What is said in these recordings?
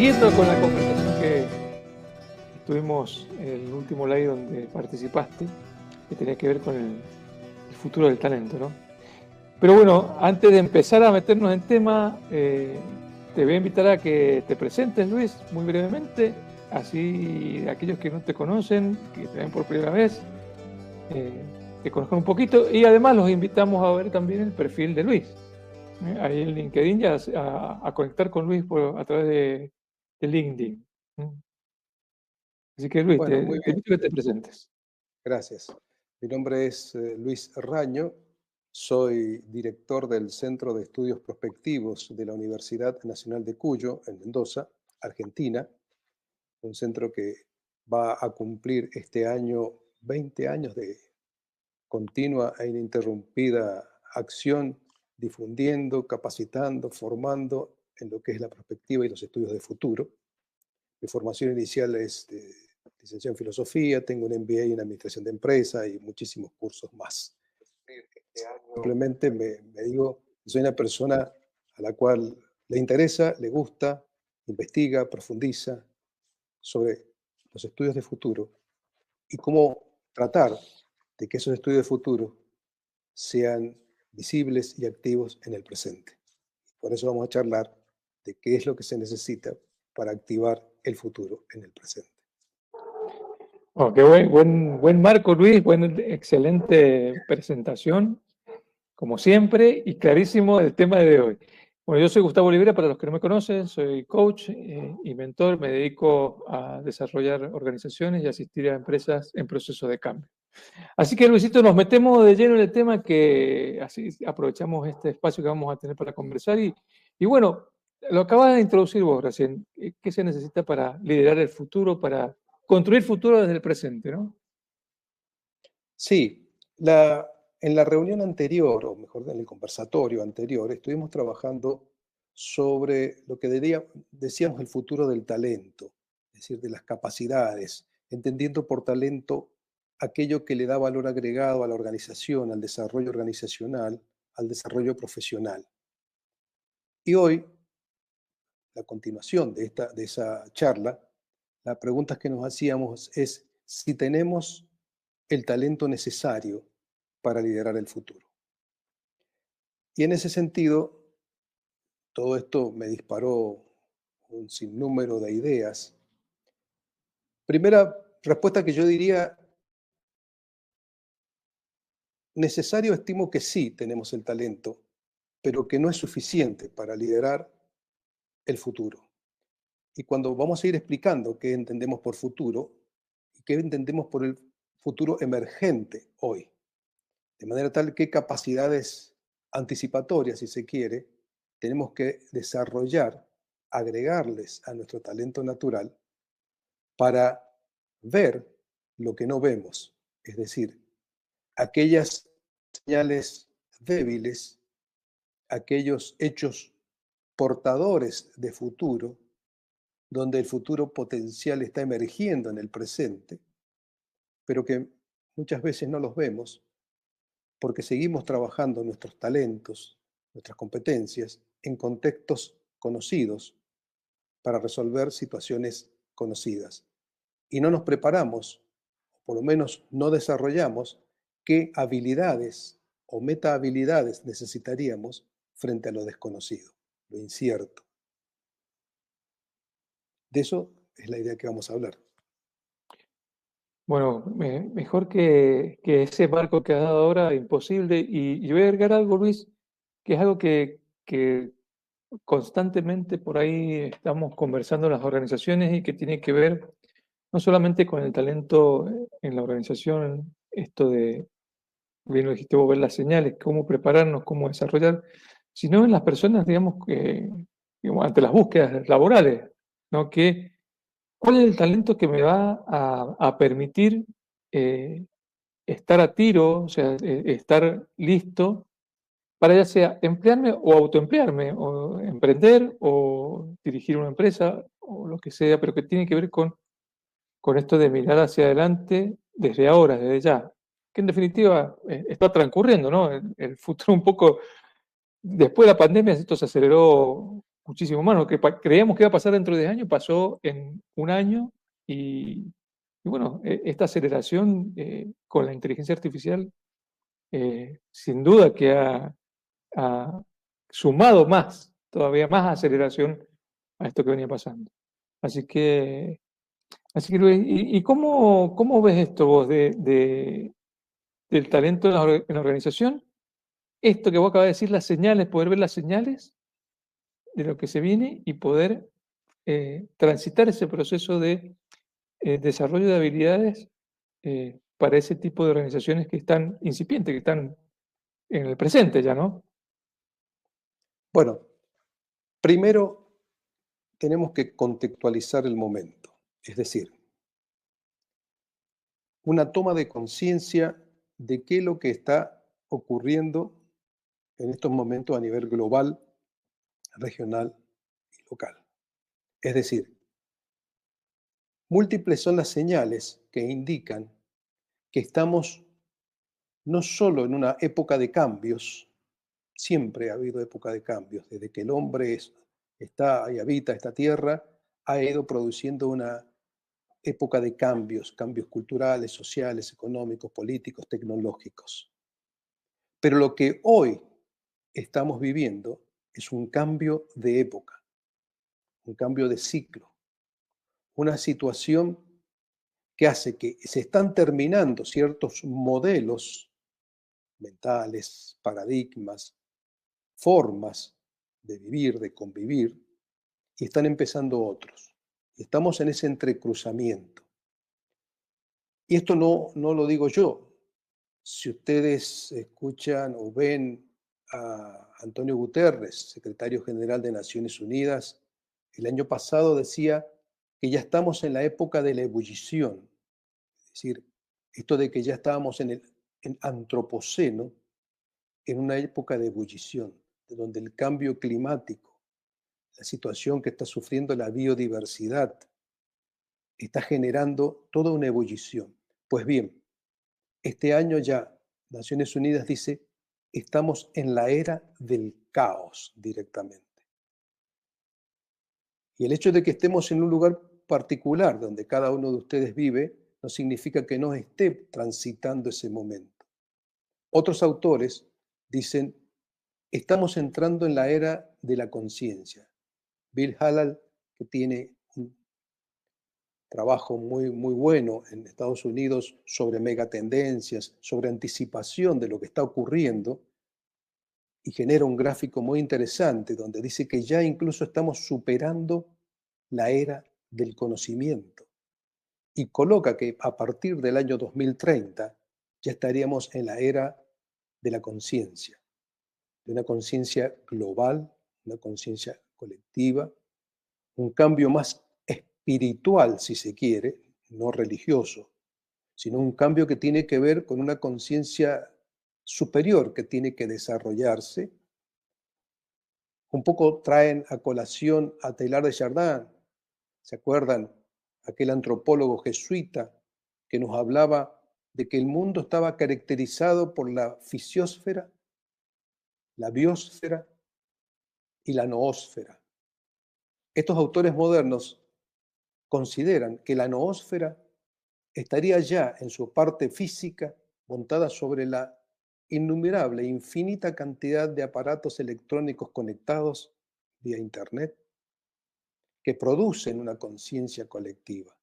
siguiendo con la conversación que tuvimos en el último live donde participaste, que tenía que ver con el futuro del talento, ¿no? Pero bueno, antes de empezar a meternos en tema, te voy a invitar a que te presentes, Luis, muy brevemente, así aquellos que no te conocen, que te ven por primera vez, te conozcan un poquito, y además los invitamos a ver también el perfil de Luis. Ahí en LinkedIn ya a conectar con Luis a través de LinkedIn. Así que Luis, Bueno, muy te bien, invito a que te presentes. gracias. Mi nombre es Luis Raño, soy director del Centro de Estudios Prospectivos de la Universidad Nacional de Cuyo, en Mendoza, Argentina, un centro que va a cumplir este año 20 años de continua e ininterrumpida acción, difundiendo, capacitando, formando en lo que es la perspectiva y los estudios de futuro. Mi formación inicial es de licenciado en filosofía, tengo un MBA en administración de empresa y muchísimos cursos más. Simplemente me digo que soy una persona a la cual le interesa, le gusta, investiga, profundiza sobre los estudios de futuro y cómo tratar de que esos estudios de futuro sean visibles y activos en el presente. Por eso vamos a charlar de qué es lo que se necesita para activar el futuro en el presente. Oh, qué buen marco, Luis, excelente presentación, como siempre, y clarísimo el tema de hoy. Bueno, yo soy Gustavo Olivera, para los que no me conocen, soy coach y mentor, me dedico a desarrollar organizaciones y asistir a empresas en proceso de cambio. Así que, Luisito, nos metemos de lleno en el tema, que así aprovechamos este espacio que vamos a tener para conversar. Y bueno, lo acabas de introducir vos recién. ¿Qué se necesita para liderar el futuro, para construir futuro desde el presente, ¿no? Sí, en la reunión anterior, o mejor, en el conversatorio anterior, estuvimos trabajando sobre lo que decíamos el futuro del talento, es decir, de las capacidades, entendiendo por talento aquello que le da valor agregado a la organización, al desarrollo organizacional, al desarrollo profesional. Y hoy, la continuación de esa charla, la pregunta que nos hacíamos es si tenemos el talento necesario para liderar el futuro. Y en ese sentido, todo esto me disparó un sinnúmero de ideas. Primera respuesta que yo diría, necesario estimo que sí tenemos el talento, pero que no es suficiente para liderar el futuro. Y cuando vamos a ir explicando qué entendemos por futuro y qué entendemos por el futuro emergente hoy, de manera tal que capacidades anticipatorias, si se quiere, tenemos que desarrollar, agregarles a nuestro talento natural para ver lo que no vemos, es decir, aquellas señales débiles, aquellos hechos portadores de futuro, donde el futuro potencial está emergiendo en el presente, pero que muchas veces no los vemos porque seguimos trabajando nuestros talentos, nuestras competencias en contextos conocidos para resolver situaciones conocidas. Y no nos preparamos, o por lo menos no desarrollamos, qué habilidades o metahabilidades necesitaríamos frente a lo desconocido, lo incierto. De eso es la idea que vamos a hablar. Bueno, mejor que ese marco que has dado ahora, imposible. Y voy a agregar algo, Luis, que es algo que constantemente por ahí estamos conversando en las organizaciones y que tiene que ver no solamente con el talento en la organización, esto de, bien lo dijiste vos, ver las señales, cómo prepararnos, cómo desarrollar, sino en las personas, digamos, digamos, ante las búsquedas laborales, ¿no? ¿Cuál es el talento que me va a permitir eh, estar a tiro, o sea, estar listo para ya sea emplearme o autoemplearme, o emprender, o dirigir una empresa, o lo que sea, pero que tiene que ver con esto de mirar hacia adelante desde ahora, desde ya? Que en definitiva está transcurriendo, ¿no? El futuro un poco, después de la pandemia, esto se aceleró muchísimo más. Lo que creíamos que iba a pasar dentro de 10 años pasó en un año y bueno, esta aceleración con la inteligencia artificial sin duda que ha sumado más, todavía más aceleración a esto que venía pasando. Así que, así que Luis, ¿y cómo ves esto vos del talento en la organización? Esto que vos acabas de decir, las señales, poder ver las señales de lo que se viene y poder transitar ese proceso de desarrollo de habilidades para ese tipo de organizaciones que están incipientes, que están en el presente ya, ¿no? Bueno, primero tenemos que contextualizar el momento, es decir, una toma de conciencia de qué es lo que está ocurriendo en estos momentos a nivel global, regional y local. Es decir, múltiples son las señales que indican que estamos no solo en una época de cambios, siempre ha habido época de cambios, desde que el hombre está y habita esta tierra, ha ido produciendo una época de cambios, cambios culturales, sociales, económicos, políticos, tecnológicos. Pero lo que hoy estamos viviendo es un cambio de época, un cambio de ciclo, una situación que hace que se están terminando ciertos modelos mentales, paradigmas, formas de vivir, de convivir, y están empezando otros. Estamos en ese entrecruzamiento. Y esto no lo digo yo. Si ustedes escuchan o ven a Antonio Guterres, secretario general de Naciones Unidas, el año pasado decía que ya estamos en la época de la ebullición, es decir, esto de que ya estábamos en antropoceno, en una época de ebullición, de donde el cambio climático, la situación que está sufriendo la biodiversidad, está generando toda una ebullición. Pues bien, este año ya Naciones Unidas dice, estamos en la era del caos directamente. Y el hecho de que estemos en un lugar particular donde cada uno de ustedes vive, no significa que no esté transitando ese momento. Otros autores dicen, estamos entrando en la era de la conciencia. Bill Hallal, que tiene un trabajo muy bueno en Estados Unidos sobre megatendencias, sobre anticipación de lo que está ocurriendo, y genera un gráfico muy interesante donde dice que ya incluso estamos superando la era del conocimiento y coloca que a partir del año 2030 ya estaríamos en la era de la conciencia, de una conciencia global, una conciencia colectiva, un cambio más espiritual, si se quiere, no religioso, sino un cambio que tiene que ver con una conciencia superior que tiene que desarrollarse. Un poco traen a colación a Teilhard de Chardin, ¿se acuerdan? Aquel antropólogo jesuita que nos hablaba de que el mundo estaba caracterizado por la fisiosfera, la biosfera y la noósfera. Estos autores modernos consideran que la noósfera estaría ya en su parte física montada sobre la innumerable, infinita cantidad de aparatos electrónicos conectados vía Internet que producen una conciencia colectiva.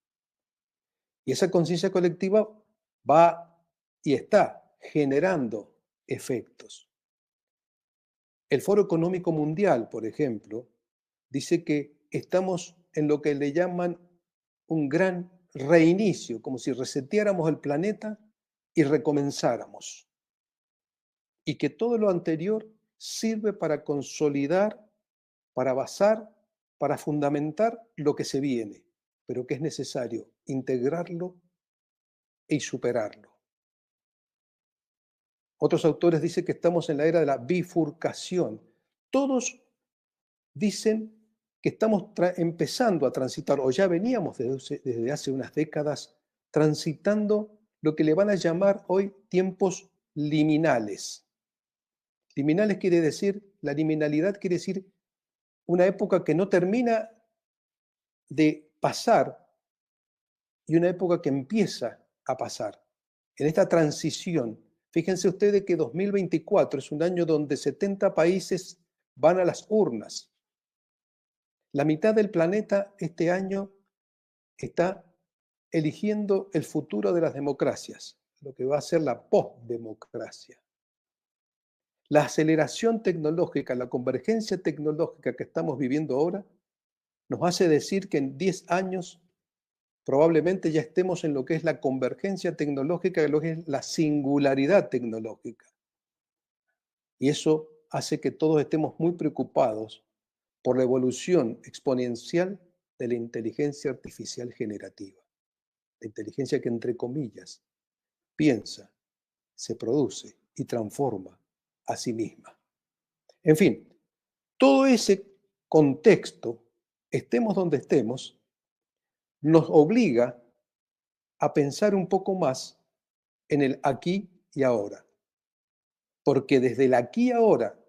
Y esa conciencia colectiva va y está generando efectos. El Foro Económico Mundial, por ejemplo, dice que estamos en lo que le llaman un gran reinicio, como si reseteáramos el planeta y recomenzáramos. Y que todo lo anterior sirve para consolidar, para basar, para fundamentar lo que se viene, pero que es necesario integrarlo y superarlo. Otros autores dicen que estamos en la era de la bifurcación. Todos dicen que estamos empezando a transitar, o ya veníamos desde hace unas décadas, transitando lo que le van a llamar hoy tiempos liminales. Liminales quiere decir, la liminalidad quiere decir una época que no termina de pasar y una época que empieza a pasar. En esta transición, fíjense ustedes que 2024 es un año donde 70 países van a las urnas. La mitad del planeta este año está eligiendo el futuro de las democracias, lo que va a ser la postdemocracia. La aceleración tecnológica, la convergencia tecnológica que estamos viviendo ahora, nos hace decir que en 10 años probablemente ya estemos en lo que es la convergencia tecnológica, lo que es la singularidad tecnológica. Y eso hace que todos estemos muy preocupados por la evolución exponencial de la inteligencia artificial generativa. La inteligencia que, entre comillas, piensa, se produce y transforma a sí misma. En fin, todo ese contexto, estemos donde estemos, nos obliga a pensar un poco más en el aquí y ahora. Porque desde el aquí y ahora,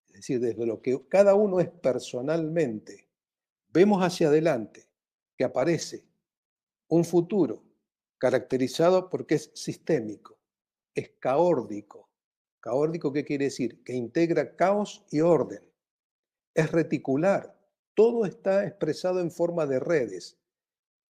es decir, desde lo que cada uno es personalmente, vemos hacia adelante que aparece un futuro caracterizado porque es sistémico, es caórdico. ¿Caórdico qué quiere decir? Que integra caos y orden. Es reticular. Todo está expresado en forma de redes.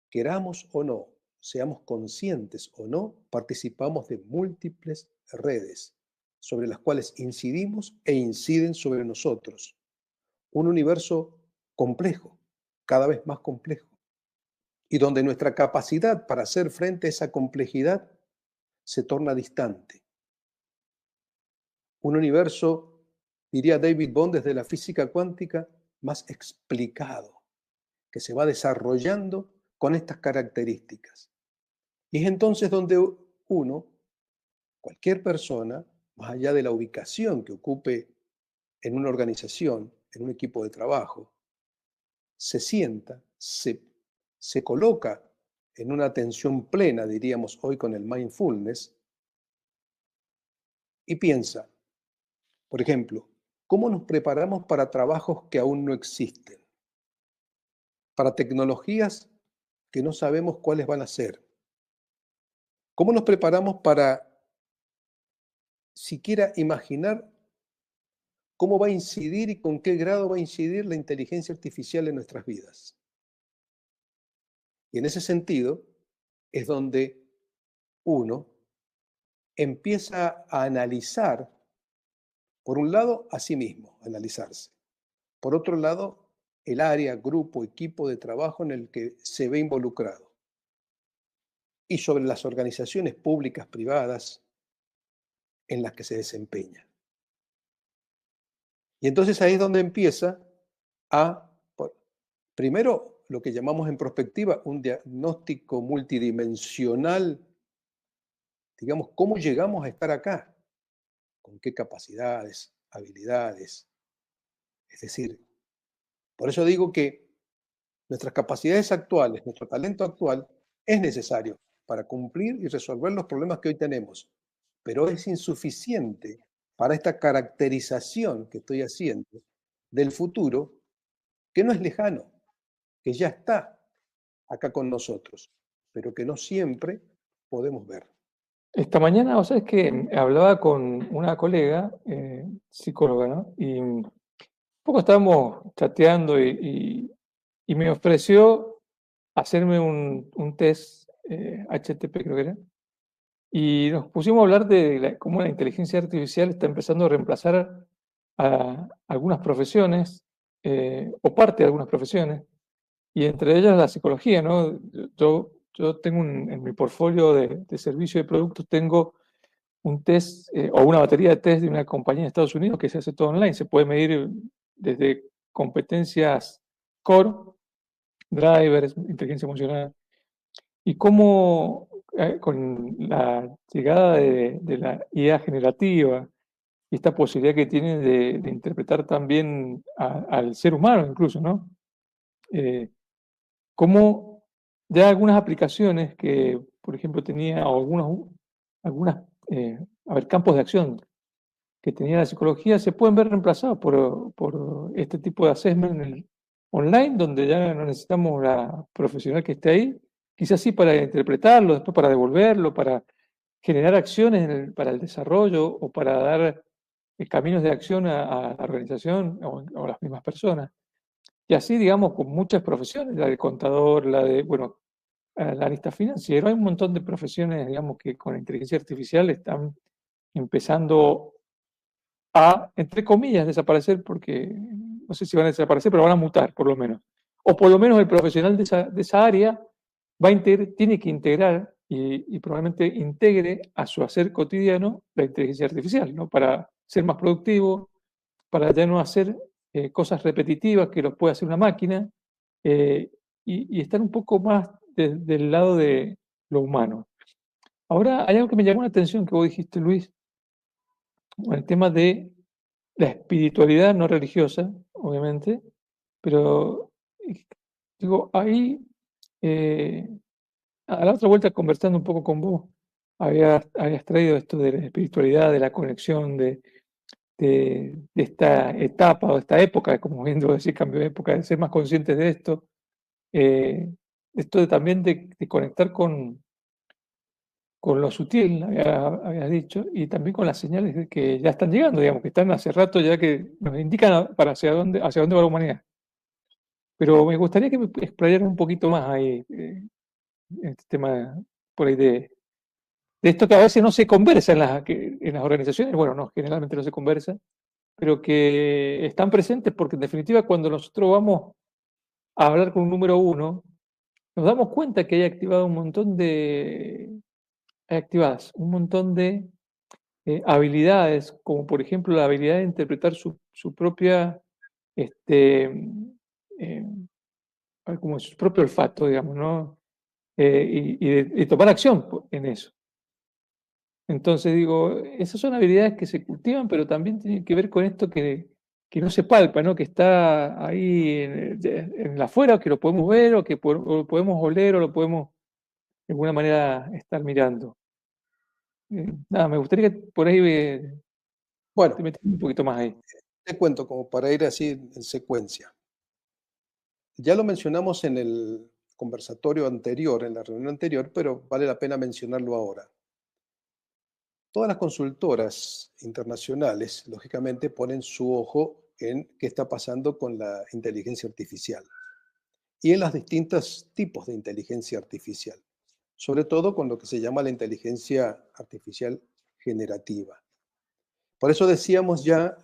Queramos o no, seamos conscientes o no, participamos de múltiples redes sobre las cuales incidimos e inciden sobre nosotros. Un universo complejo, cada vez más complejo, y donde nuestra capacidad para hacer frente a esa complejidad se torna distante. Un universo, diría David Bohm desde la física cuántica, más explicado, que se va desarrollando con estas características. Y es entonces donde uno, cualquier persona, más allá de la ubicación que ocupe en una organización, en un equipo de trabajo, se sienta, se coloca en una atención plena, diríamos hoy con el mindfulness, y piensa, por ejemplo, ¿cómo nos preparamos para trabajos que aún no existen? Para tecnologías que no sabemos cuáles van a ser. ¿Cómo nos preparamos para siquiera imaginar cómo va a incidir y con qué grado va a incidir la inteligencia artificial en nuestras vidas? Y en ese sentido es donde uno empieza a analizar, por un lado, a sí mismo, analizarse. Por otro lado, el área, grupo, equipo de trabajo en el que se ve involucrado. Y sobre las organizaciones públicas, privadas, en las que se desempeña. Y entonces ahí es donde empieza a, primero, lo que llamamos en prospectiva un diagnóstico multidimensional, digamos, cómo llegamos a estar acá, con qué capacidades, habilidades. Es decir, por eso digo que nuestras capacidades actuales, nuestro talento actual es necesario para cumplir y resolver los problemas que hoy tenemos, pero es insuficiente para esta caracterización que estoy haciendo del futuro, que no es lejano, que ya está acá con nosotros, pero que no siempre podemos ver. Esta mañana, o sea, es que hablaba con una colega, psicóloga, ¿no? Y un poco estábamos chateando y me ofreció hacerme un test HTP, creo que era, y nos pusimos a hablar de cómo la inteligencia artificial está empezando a reemplazar a algunas profesiones, o parte de algunas profesiones, y entre ellas la psicología, ¿no? Yo tengo en mi portfolio de servicio de productos, tengo un test o una batería de test de una compañía de Estados Unidos que se hace todo online. Se puede medir desde competencias core, drivers, inteligencia emocional, y cómo con la llegada de la IA generativa y esta posibilidad que tiene de interpretar también al ser humano incluso, ¿no? Cómo ya algunas aplicaciones que, por ejemplo, tenía o algunas a ver, campos de acción que tenía la psicología se pueden ver reemplazados por este tipo de assessment online, donde ya no necesitamos la profesional que esté ahí, quizás sí para interpretarlo, después para devolverlo, para generar acciones para el desarrollo o para dar caminos de acción a la organización o a las mismas personas. Y así, digamos, con muchas profesiones, la de contador, la de, bueno, analista financiero, hay un montón de profesiones, digamos, que con la inteligencia artificial están empezando a, entre comillas, desaparecer, porque no sé si van a desaparecer, pero van a mutar, por lo menos. O por lo menos el profesional de esa área tiene que integrar y probablemente integre a su hacer cotidiano la inteligencia artificial, ¿no? Para ser más productivo, para ya no hacer cosas repetitivas que los puede hacer una máquina, y estar un poco más del lado de lo humano. Ahora, hay algo que me llamó la atención que vos dijiste, Luis, el tema de la espiritualidad no religiosa, obviamente, pero digo, ahí, eh, a la otra vuelta conversando un poco con vos, habías traído esto de la espiritualidad, de la conexión, de esta etapa o de esta época, como bien debo decir, cambio de época, de ser más conscientes de eh, esto también de conectar con lo sutil, habías dicho, y también con las señales de que ya están llegando, digamos, que están hace rato ya que nos indican para hacia dónde va la humanidad. Pero me gustaría que me explayaras un poquito más ahí, este tema por ahí de esto que a veces no se conversa en las organizaciones, bueno, no, generalmente no se conversa, pero que están presentes porque en definitiva cuando nosotros vamos a hablar con un número uno, nos damos cuenta que hay activado un montón hay activadas un montón de habilidades, como por ejemplo la habilidad de interpretar su propia, este, eh, como su propio olfato, digamos, ¿no? Y tomar acción en eso. Entonces digo, esas son habilidades que se cultivan, pero también tienen que ver con esto que no se palpa, ¿no? Que está ahí en la afuera, que lo podemos ver, o que o lo podemos oler, o lo podemos de alguna manera estar mirando. Nada, me gustaría que por ahí te Bueno, metieras un poquito más ahí. te cuento como para ir así en secuencia. Ya lo mencionamos en el conversatorio anterior, en la reunión anterior, pero vale la pena mencionarlo ahora. Todas las consultoras internacionales, lógicamente, ponen su ojo en qué está pasando con la inteligencia artificial y en los distintos tipos de inteligencia artificial, sobre todo con lo que se llama la inteligencia artificial generativa. Por eso decíamos ya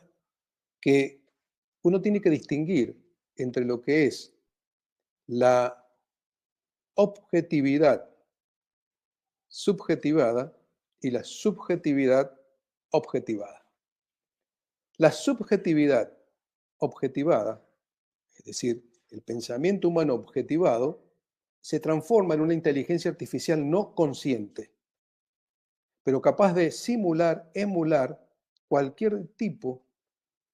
que uno tiene que distinguir entre lo que es la objetividad subjetivada y la subjetividad objetivada. La subjetividad objetivada, es decir, el pensamiento humano objetivado, se transforma en una inteligencia artificial no consciente, pero capaz de simular, emular cualquier tipo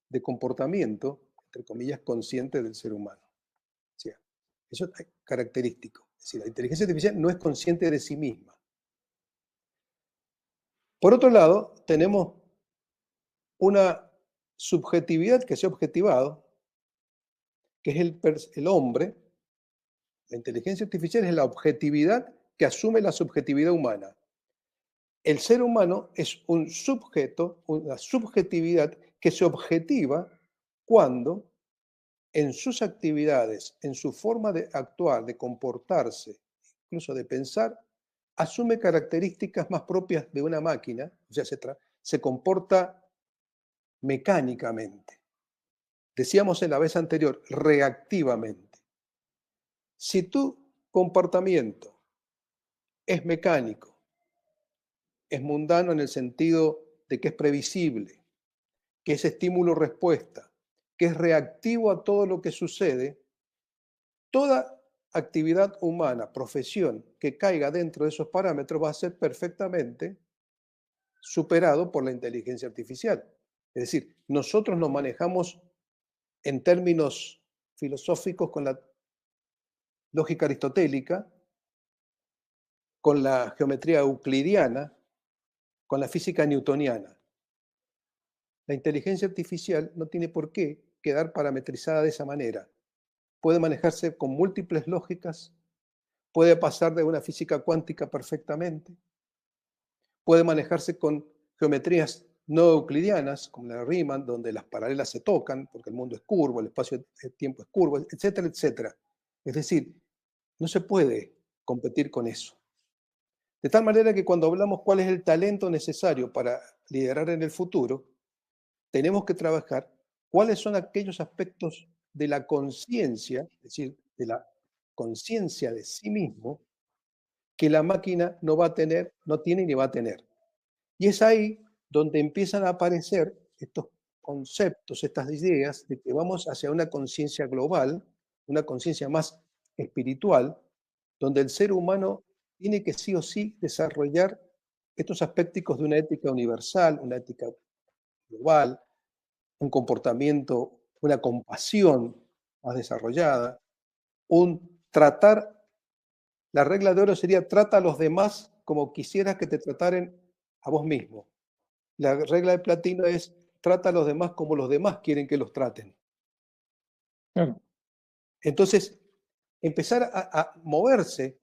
de comportamiento, entre comillas, consciente del ser humano. O sea, eso es característico. Es decir, la inteligencia artificial no es consciente de sí misma. Por otro lado, tenemos una subjetividad que se ha objetivado, que es el hombre. La inteligencia artificial es la objetividad que asume la subjetividad humana. El ser humano es un sujeto, una subjetividad que se objetiva cuando en sus actividades, en su forma de actuar, de comportarse, incluso de pensar, asume características más propias de una máquina, o sea, se comporta mecánicamente. Decíamos en la vez anterior, reactivamente. Si tu comportamiento es mecánico, es mundano en el sentido de que es previsible, que es estímulo-respuesta, que es reactivo a todo lo que sucede, toda actividad humana, profesión que caiga dentro de esos parámetros va a ser perfectamente superado por la inteligencia artificial. Es decir, nosotros nos manejamos en términos filosóficos con la lógica aristotélica, con la geometría euclidiana, con la física newtoniana. La inteligencia artificial no tiene por qué quedar parametrizada de esa manera. Puede manejarse con múltiples lógicas, puede pasar de una física cuántica perfectamente, puede manejarse con geometrías no euclidianas, como la de Riemann, donde las paralelas se tocan, porque el mundo es curvo, el espacio-tiempo es curvo, etcétera, etcétera. Es decir, no se puede competir con eso. De tal manera que cuando hablamos cuál es el talento necesario para liderar en el futuro, tenemos que trabajar cuáles son aquellos aspectos de la conciencia, es decir, de la conciencia de sí mismo, que la máquina no va a tener, no tiene ni va a tener. Y es ahí donde empiezan a aparecer estos conceptos, estas ideas de que vamos hacia una conciencia global, una conciencia más espiritual, donde el ser humano tiene que sí o sí desarrollar estos aspectos de una ética universal, una ética global, un comportamiento, una compasión más desarrollada, un tratar, la regla de oro sería trata a los demás como quisieras que te trataren a vos mismo. La regla de platino es trata a los demás como los demás quieren que los traten. Claro, Entonces, empezar a moverse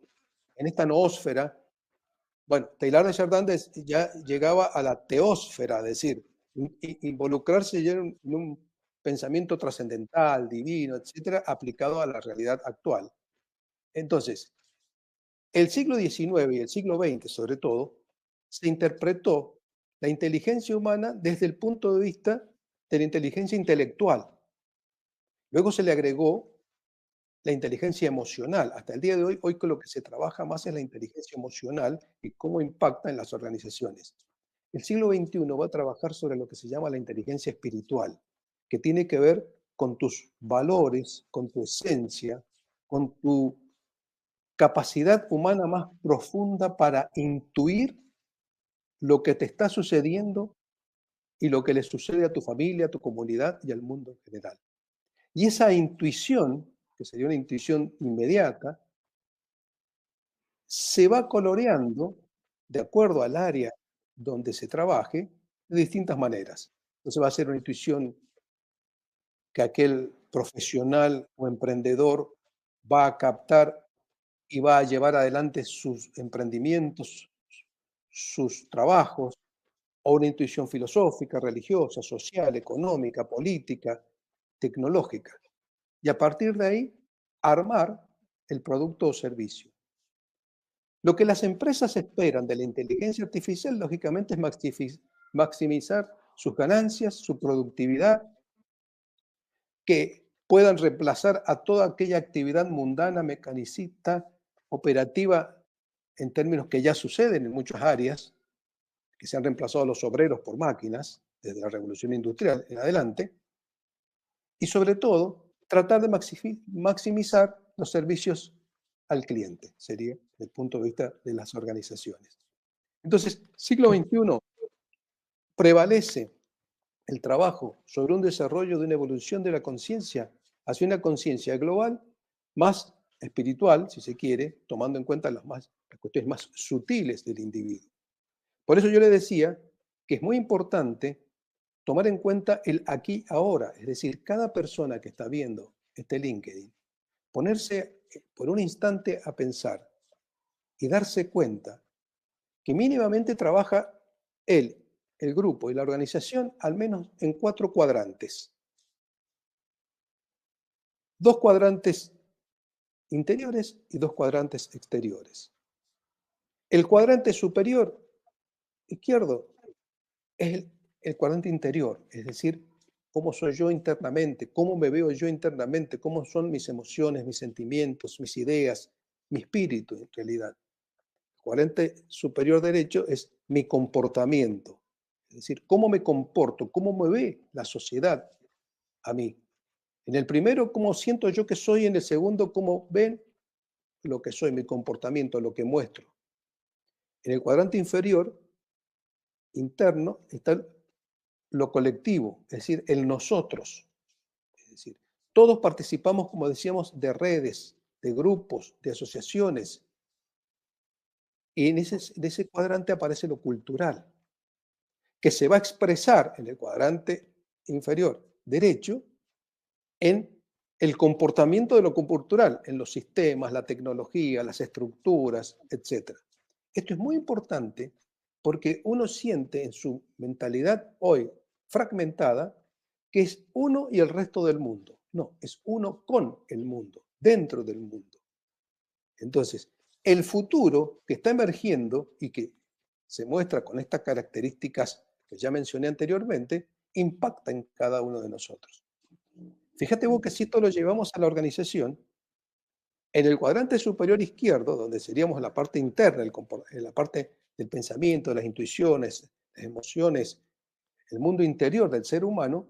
en esta noósfera. Bueno, Teilhard de Chardin ya llegaba a la teósfera, es decir, involucrarse ya en un pensamiento trascendental, divino, etcétera, aplicado a la realidad actual. Entonces, el siglo XIX y el siglo XX, sobre todo, se interpretó la inteligencia humana desde el punto de vista de la inteligencia intelectual. Luego se le agregó la inteligencia emocional. Hasta el día de hoy, con lo que se trabaja más es la inteligencia emocional y cómo impacta en las organizaciones. El siglo XXI va a trabajar sobre lo que se llama la inteligencia espiritual, que tiene que ver con tus valores, con tu esencia, con tu capacidad humana más profunda para intuir lo que te está sucediendo y lo que le sucede a tu familia, a tu comunidad y al mundo en general. Y esa intuición, que sería una intuición inmediata, se va coloreando de acuerdo al área donde se trabaje de distintas maneras. Entonces va a ser una intuición que aquel profesional o emprendedor va a captar y va a llevar adelante sus emprendimientos, sus trabajos, o una intuición filosófica, religiosa, social, económica, política, tecnológica. Y a partir de ahí, armar el producto o servicio. Lo que las empresas esperan de la inteligencia artificial, lógicamente, es maximizar sus ganancias, su productividad, que puedan reemplazar a toda aquella actividad mundana, mecanicista, operativa, en términos que ya suceden en muchas áreas, que se han reemplazado a los obreros por máquinas, desde la revolución industrial en adelante, y sobre todo, tratar de maximizar los servicios al cliente, sería desde el punto de vista de las organizaciones. Entonces, siglo XXI prevalece el trabajo sobre un desarrollo de una evolución de la conciencia hacia una conciencia global más espiritual, si se quiere, tomando en cuenta las cuestiones más sutiles del individuo. Por eso yo le decía que es muy importante tomar en cuenta el aquí ahora, es decir, cada persona que está viendo este LinkedIn, ponerse por un instante a pensar y darse cuenta que mínimamente trabaja él, el grupo y la organización al menos en 4 cuadrantes. 2 cuadrantes interiores y 2 cuadrantes exteriores. El cuadrante superior izquierdo es el cuadrante interior, es decir, cómo soy yo internamente, cómo me veo yo internamente, cómo son mis emociones, mis sentimientos, mis ideas, mi espíritu en realidad. El cuadrante superior derecho es mi comportamiento, es decir, cómo me comporto, cómo me ve la sociedad a mí. En el primero, cómo siento yo que soy, en el segundo, cómo ven lo que soy, mi comportamiento, lo que muestro. En el cuadrante inferior, interno, está lo colectivo, es decir, el nosotros. Es decir, todos participamos, como decíamos, de redes, de grupos, de asociaciones. Y en ese cuadrante aparece lo cultural. que se va a expresar en el cuadrante inferior derecho en el comportamiento de lo cultural, en los sistemas, la tecnología, las estructuras, etc. Esto es muy importante porque uno siente en su mentalidad hoy fragmentada que es uno y el resto del mundo. No, es uno con el mundo, dentro del mundo. Entonces, el futuro que está emergiendo y que se muestra con estas características que ya mencioné anteriormente, impacta en cada uno de nosotros. Fíjate vos que si esto lo llevamos a la organización, en el cuadrante superior izquierdo, donde seríamos la parte interna, la parte del pensamiento, de las intuiciones, las emociones, el mundo interior del ser humano,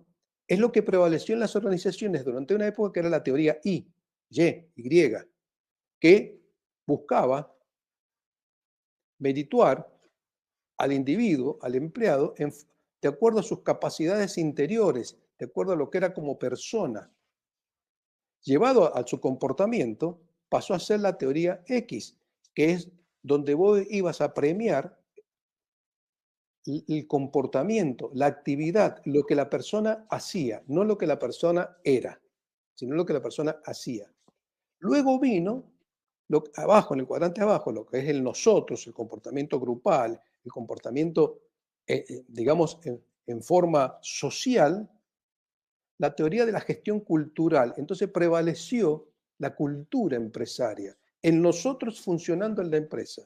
es lo que prevaleció en las organizaciones durante una época que era la teoría Y, que buscaba merituar al individuo, al empleado, de acuerdo a sus capacidades interiores, de acuerdo a lo que era como persona. Llevado a su comportamiento, pasó a ser la teoría X, que es donde vos ibas a premiar el comportamiento, la actividad, lo que la persona hacía, no lo que la persona era, sino lo que la persona hacía. Luego vino abajo, en el cuadrante abajo, lo que es el nosotros, el comportamiento grupal, el comportamiento, digamos, en forma social, la teoría de la gestión cultural. Entonces prevaleció la cultura empresaria, en nosotros funcionando en la empresa.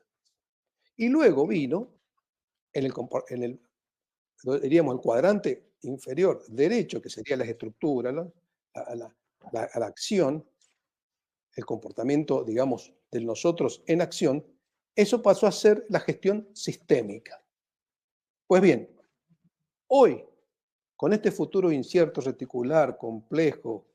Y luego vino, diríamos, el cuadrante inferior derecho, que sería las estructuras, la acción, el comportamiento, digamos, de nosotros en acción, eso pasó a ser la gestión sistémica. Pues bien, hoy, con este futuro incierto, reticular, complejo,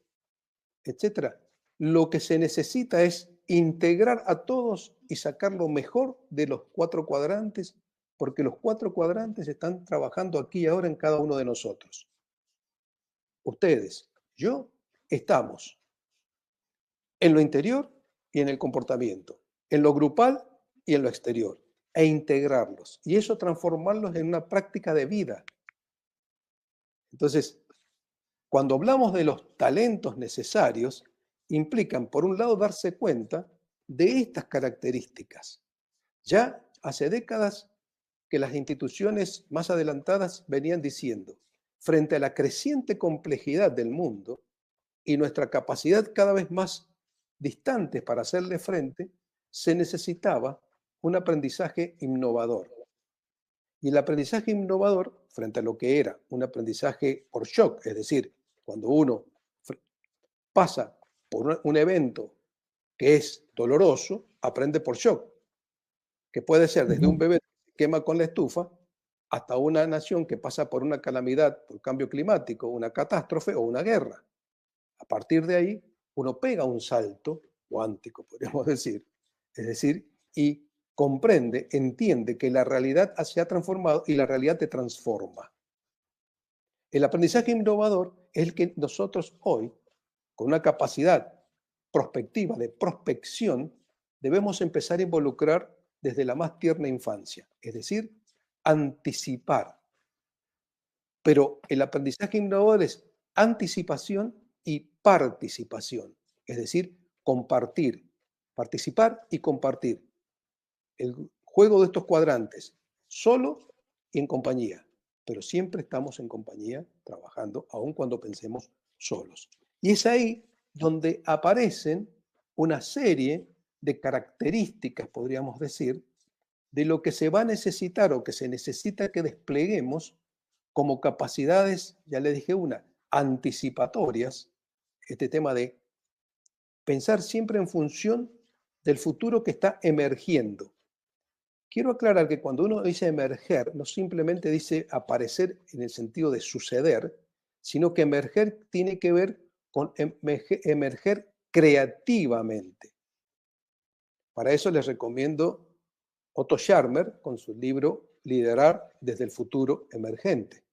etcétera, lo que se necesita es integrar a todos y sacar lo mejor de los 4 cuadrantes, porque los 4 cuadrantes están trabajando aquí y ahora en cada uno de nosotros. Ustedes, yo, estamos en lo interior y en el comportamiento, en lo grupal y en lo exterior, e integrarlos, y eso transformarlos en una práctica de vida. Entonces, cuando hablamos de los talentos necesarios, implican, por un lado, darse cuenta de estas características. Ya hace décadas que las instituciones más adelantadas venían diciendo, frente a la creciente complejidad del mundo y nuestra capacidad cada vez más distante para hacerle frente, se necesitaba un aprendizaje innovador. Y el aprendizaje innovador, frente a lo que era un aprendizaje por shock, es decir, cuando uno pasa por un evento que es doloroso, aprende por shock, que puede ser desde un Ujú. bebé que se quema con la estufa hasta una nación que pasa por una calamidad, por cambio climático, una catástrofe o una guerra. A partir de ahí, uno pega un salto cuántico, podríamos decir, es decir, y comprende, entiende que la realidad se ha transformado y la realidad te transforma. El aprendizaje innovador es el que nosotros hoy, con una capacidad prospectiva de prospección, debemos empezar a involucrar desde la más tierna infancia, es decir, anticipar. Pero el aprendizaje innovador es anticipación y participación, es decir, compartir, participar y compartir. El juego de estos cuadrantes, solo y en compañía, pero siempre estamos en compañía trabajando, aun cuando pensemos solos. Y es ahí donde aparecen una serie de características, podríamos decir, de lo que se va a necesitar o que se necesita que despleguemos como capacidades, ya le dije una, anticipatorias, este tema de pensar siempre en función del futuro que está emergiendo. Quiero aclarar que cuando uno dice emerger, no simplemente dice aparecer en el sentido de suceder, sino que emerger tiene que ver con emerger creativamente. Para eso les recomiendo Otto Scharmer con su libro Liderar desde el futuro emergente,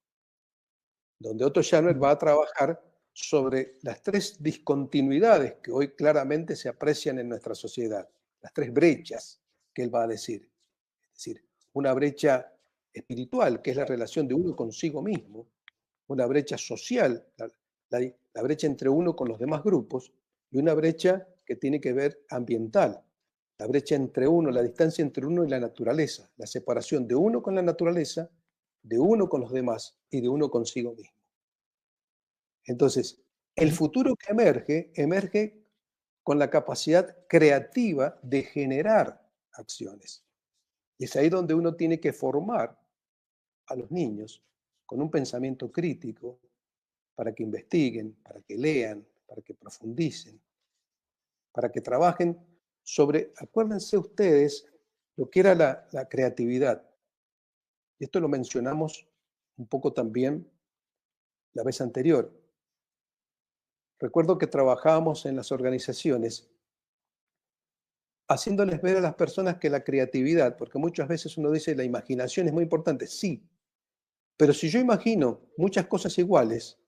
donde Otto Scharmer va a trabajar sobre las 3 discontinuidades que hoy claramente se aprecian en nuestra sociedad, las 3 brechas que él va a decir. Es decir, una brecha espiritual, que es la relación de uno consigo mismo, una brecha social, la brecha entre uno con los demás grupos, y una brecha que tiene que ver ambiental, la brecha entre uno, la distancia entre uno y la naturaleza, la separación de uno con la naturaleza, de uno con los demás y de uno consigo mismo. Entonces, el futuro que emerge con la capacidad creativa de generar acciones. Y es ahí donde uno tiene que formar a los niños con un pensamiento crítico para que investiguen, para que lean, para que profundicen, para que trabajen sobre, acuérdense ustedes, lo que era la creatividad. Y esto lo mencionamos un poco también la vez anterior. Recuerdo que trabajábamos en las organizaciones haciéndoles ver a las personas que la creatividad, porque muchas veces uno dice la imaginación es muy importante, sí, pero si yo imagino muchas cosas iguales,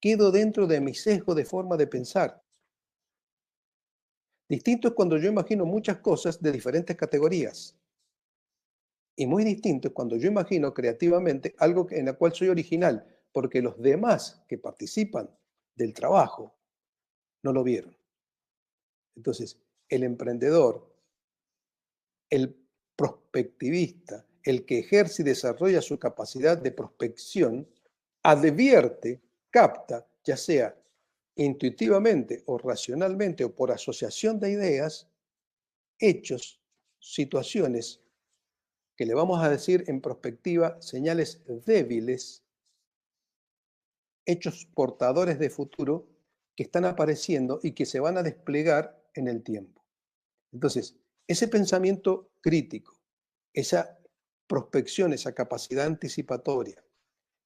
quedo dentro de mi sesgo de forma de pensar. Distinto es cuando yo imagino muchas cosas de diferentes categorías. Y muy distinto es cuando yo imagino creativamente algo en la cual soy original, porque los demás que participan del trabajo no lo vieron. Entonces, el emprendedor, el prospectivista, el que ejerce y desarrolla su capacidad de prospección, advierte, capta, ya sea intuitivamente o racionalmente o por asociación de ideas, hechos, situaciones que le vamos a decir en perspectiva señales débiles, hechos portadores de futuro que están apareciendo y que se van a desplegar en el tiempo. Entonces, ese pensamiento crítico, esa prospección, esa capacidad anticipatoria,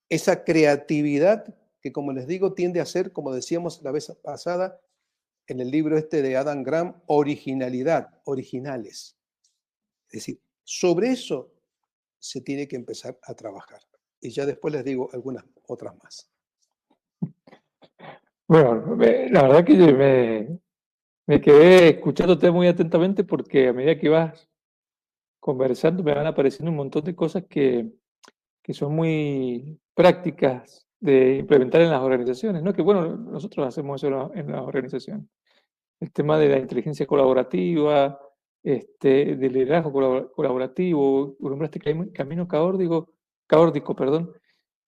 esa creatividad que, como les digo, tiende a ser, como decíamos la vez pasada, en el libro este de Adam Grant, originalidad, originales. Es decir, sobre eso se tiene que empezar a trabajar. Y ya después les digo algunas otras más. Bueno, la verdad que me quedé escuchándote muy atentamente porque a medida que vas conversando me van apareciendo un montón de cosas que son muy prácticas de implementar en las organizaciones, ¿no? Que bueno, nosotros hacemos eso en las organizaciones. El tema de la inteligencia colaborativa, del liderazgo colaborativo, nombraste camino caórdico, perdón,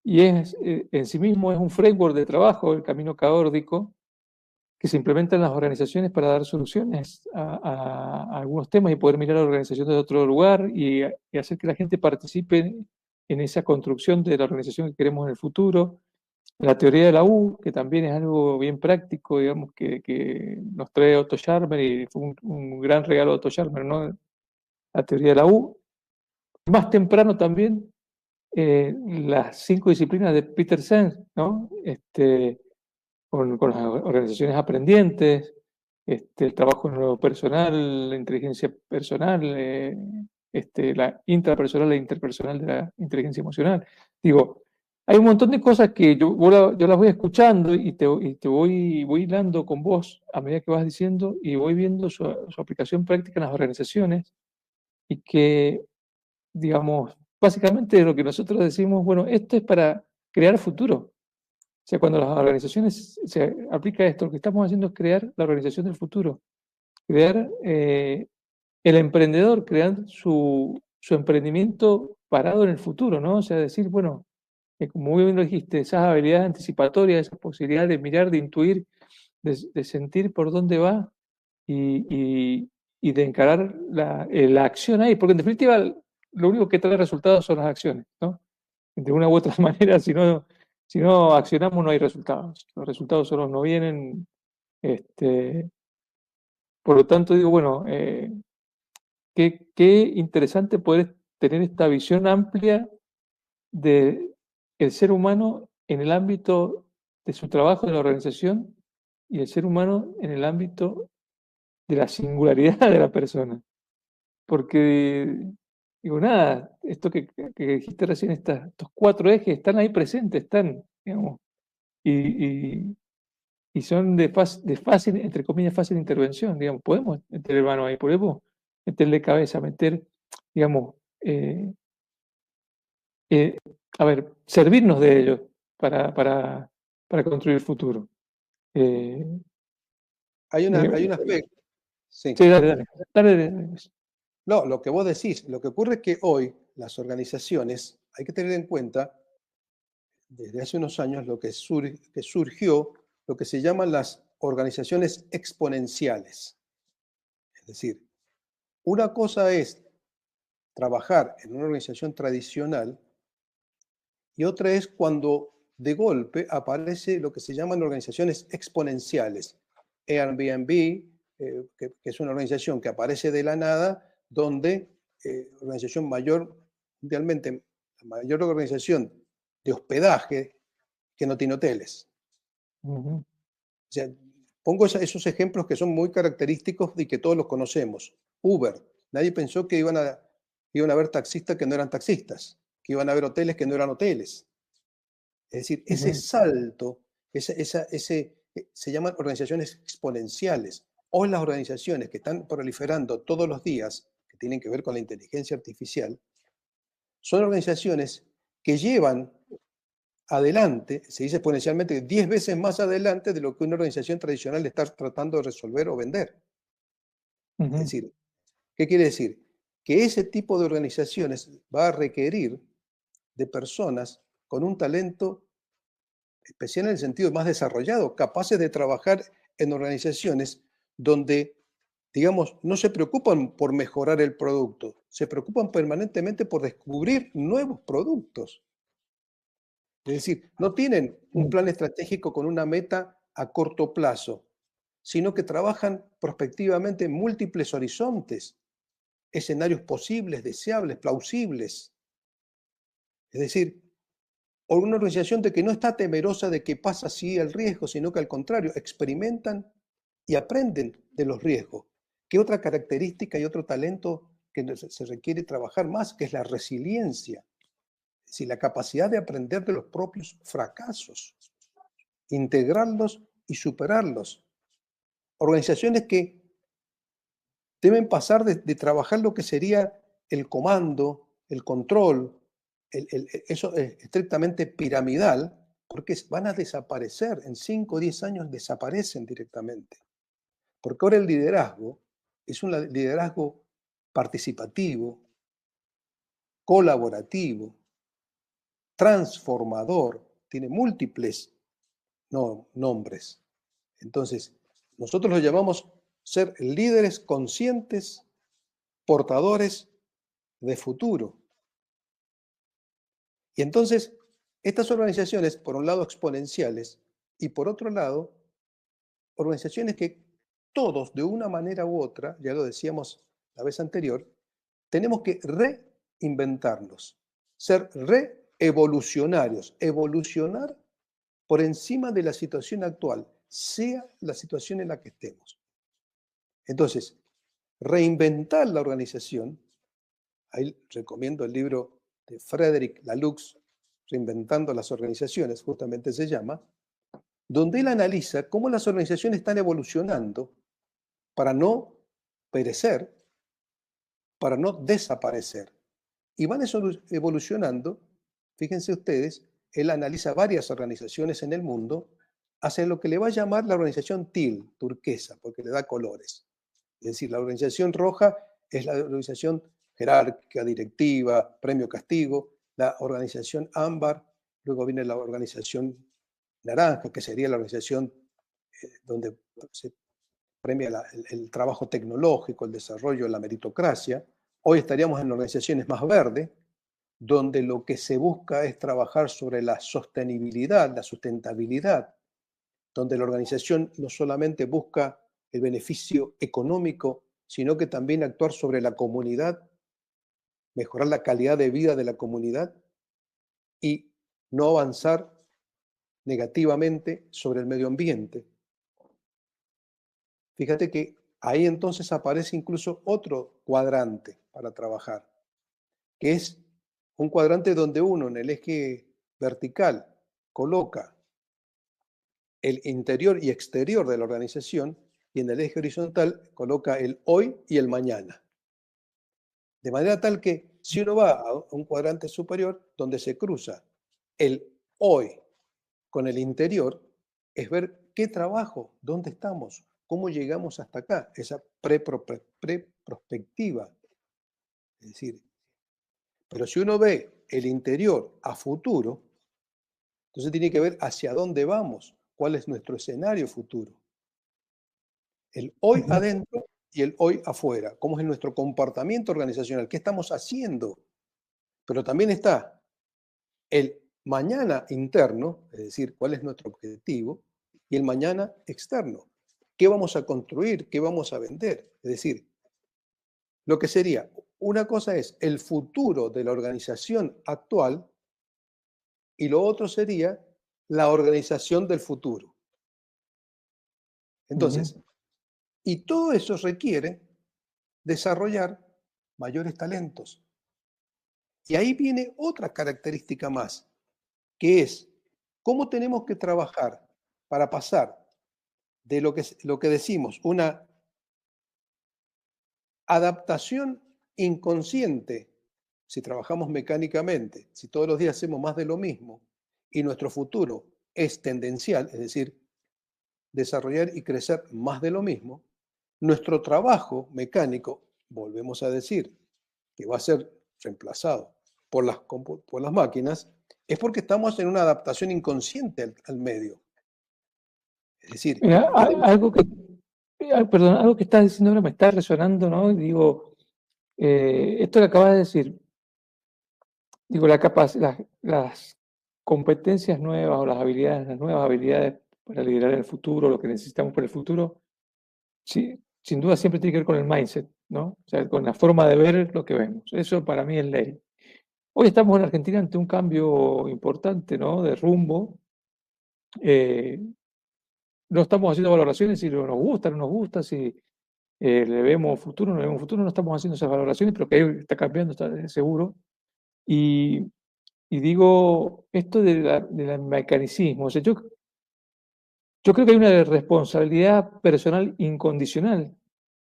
y en sí mismo es un framework de trabajo, el camino caórdico, que se implementa en las organizaciones para dar soluciones a algunos temas y poder mirar a la organización desde otro lugar y hacer que la gente participe en esa construcción de la organización que queremos en el futuro. La teoría de la U, que también es algo bien práctico, digamos, que nos trae Otto Scharmer y fue un gran regalo de Otto Scharmer, ¿no? La teoría de la U. Más temprano también, las 5 disciplinas de Peter Senge, ¿no? Con las organizaciones aprendientes, el trabajo en lo personal, la inteligencia personal, la intrapersonal e interpersonal de la inteligencia emocional. Digo, hay un montón de cosas que yo las voy escuchando y te voy hilando con vos a medida que vas diciendo y voy viendo su aplicación práctica en las organizaciones y que, digamos, básicamente lo que nosotros decimos, bueno, esto es para crear futuro. O sea, cuando las organizaciones se aplica esto, lo que estamos haciendo es crear la organización del futuro, crear el emprendedor, crear su emprendimiento parado en el futuro, ¿no? O sea, decir, bueno, como muy bien lo dijiste, esas habilidades anticipatorias, esa posibilidad de mirar, de intuir, de sentir por dónde va y de encarar la acción ahí, porque en definitiva lo único que trae resultados son las acciones, ¿no? De una u otra manera, si no accionamos no hay resultados. Los resultados solos no vienen. Este, por lo tanto, digo, bueno, qué interesante poder tener esta visión amplia de el ser humano en el ámbito de su trabajo en la organización y el ser humano en el ámbito de la singularidad de la persona. Porque, digo, nada, esto que dijiste recién, estos 4 ejes están ahí presentes, están, digamos, y son de fácil, entre comillas, fácil intervención, digamos, podemos meter mano ahí, podemos meterle cabeza, digamos, eh, a ver, servirnos de ellos para construir el futuro. Eh, Hay un aspecto, sí. sí, dale, dale. Dale, dale. No, lo que vos decís, lo que ocurre es que hoy las organizaciones, hay que tener en cuenta, desde hace unos años, que surgió lo que se llaman las organizaciones exponenciales. Es decir, una cosa es trabajar en una organización tradicional y otra es cuando de golpe aparece lo que se llaman organizaciones exponenciales. Airbnb, que es una organización que aparece de la nada, donde organización mayor, mundialmente, la mayor organización de hospedaje que no tiene hoteles. Ujú, O sea, pongo esos ejemplos que son muy característicos y que todos los conocemos. Uber, nadie pensó que iban a haber taxistas que no eran taxistas, que iban a haber hoteles que no eran hoteles. Es decir, ese ujú, salto, se llaman organizaciones exponenciales. Hoy las organizaciones que están proliferando todos los días, que tienen que ver con la inteligencia artificial, son organizaciones que llevan adelante, se dice exponencialmente, 10 veces más adelante de lo que una organización tradicional está tratando de resolver o vender. Es ujú, decir, ¿qué quiere decir? Que ese tipo de organizaciones va a requerir de personas con un talento especial en el sentido más desarrollado, capaces de trabajar en organizaciones donde, digamos, no se preocupan por mejorar el producto, se preocupan permanentemente por descubrir nuevos productos. Es decir, no tienen un ujú, plan estratégico con una meta a corto plazo, sino que trabajan prospectivamente en múltiples horizontes, escenarios posibles, deseables, plausibles. Es decir, o una organización de que no está temerosa de que pasa así el riesgo, sino que al contrario, experimentan y aprenden de los riesgos. ¿Qué otra característica y otro talento que se requiere trabajar más, que es la resiliencia? Es decir, la capacidad de aprender de los propios fracasos, integrarlos y superarlos. Organizaciones que deben pasar de trabajar lo que sería el comando, el control, eso es estrictamente piramidal, porque van a desaparecer, en 5 o 10 años desaparecen directamente. Porque ahora el liderazgo es un liderazgo participativo, colaborativo, transformador, tiene múltiples nombres. Entonces, nosotros lo llamamos ser líderes conscientes, portadores de futuro. Y entonces, estas organizaciones, por un lado exponenciales, y por otro lado, organizaciones que todos, de una manera u otra, ya lo decíamos la vez anterior, tenemos que reinventarnos, ser reevolucionarios, evolucionar por encima de la situación actual, sea la situación en la que estemos. Entonces, reinventar la organización, ahí recomiendo el libro de Frederick Laloux, Reinventando las organizaciones, justamente se llama, donde él analiza cómo las organizaciones están evolucionando para no perecer, para no desaparecer. Y van evolucionando, fíjense ustedes, él analiza varias organizaciones en el mundo, hacia lo que le va a llamar la organización TIL, turquesa, porque le da colores. Es decir, la organización roja es la organización jerárquica, directiva, premio castigo, la organización ámbar, luego viene la organización naranja, que sería la organización donde se premia el trabajo tecnológico, el desarrollo, la meritocracia. Hoy estaríamos en organizaciones más verdes, donde lo que se busca es trabajar sobre la sostenibilidad, la sustentabilidad, donde la organización no solamente busca el beneficio económico, sino que también actuar sobre la comunidad, mejorar la calidad de vida de la comunidad y no avanzar negativamente sobre el medio ambiente. Fíjate que ahí entonces aparece incluso otro cuadrante para trabajar, que es un cuadrante donde uno en el eje vertical coloca el interior y exterior de la organización y en el eje horizontal coloca el hoy y el mañana. De manera tal que si uno va a un cuadrante superior donde se cruza el hoy con el interior, es ver qué trabajo, dónde estamos, cómo llegamos hasta acá, esa preprospectiva. Es decir, pero si uno ve el interior a futuro, entonces tiene que ver hacia dónde vamos, cuál es nuestro escenario futuro. El hoy Ujú, adentro y el hoy afuera, cómo es nuestro comportamiento organizacional, qué estamos haciendo. Pero también está el mañana interno, es decir, cuál es nuestro objetivo, y el mañana externo. ¿Qué vamos a construir? ¿Qué vamos a vender? Es decir, lo que sería, una cosa es el futuro de la organización actual y lo otro sería la organización del futuro. ujú, Entonces, y todo eso requiere desarrollar mayores talentos. Y ahí viene otra característica más, que es cómo tenemos que trabajar para pasar de lo que decimos, una adaptación inconsciente, si trabajamos mecánicamente, si todos los días hacemos más de lo mismo, y nuestro futuro es tendencial, es decir, desarrollar y crecer más de lo mismo, nuestro trabajo mecánico, volvemos a decir, que va a ser reemplazado por las máquinas, es porque estamos en una adaptación inconsciente al medio. Es decir, Mira, tenemos... algo que, perdón, algo que estás diciendo ahora me está resonando, ¿no? Y digo, esto que acabas de decir, digo, las competencias nuevas o las habilidades, las nuevas habilidades para liderar el futuro, lo que necesitamos para el futuro, sí, sin duda siempre tiene que ver con el mindset, ¿no? O sea, con la forma de ver lo que vemos. Eso para mí es ley. Hoy estamos en Argentina ante un cambio importante, ¿no? De rumbo. Eh, no estamos haciendo valoraciones si nos gusta, no nos gusta, si le vemos futuro, no le vemos futuro, no estamos haciendo esas valoraciones, pero que ahí está cambiando, está seguro. Y, y digo, esto del mecanicismo, o sea, yo creo que hay una responsabilidad personal incondicional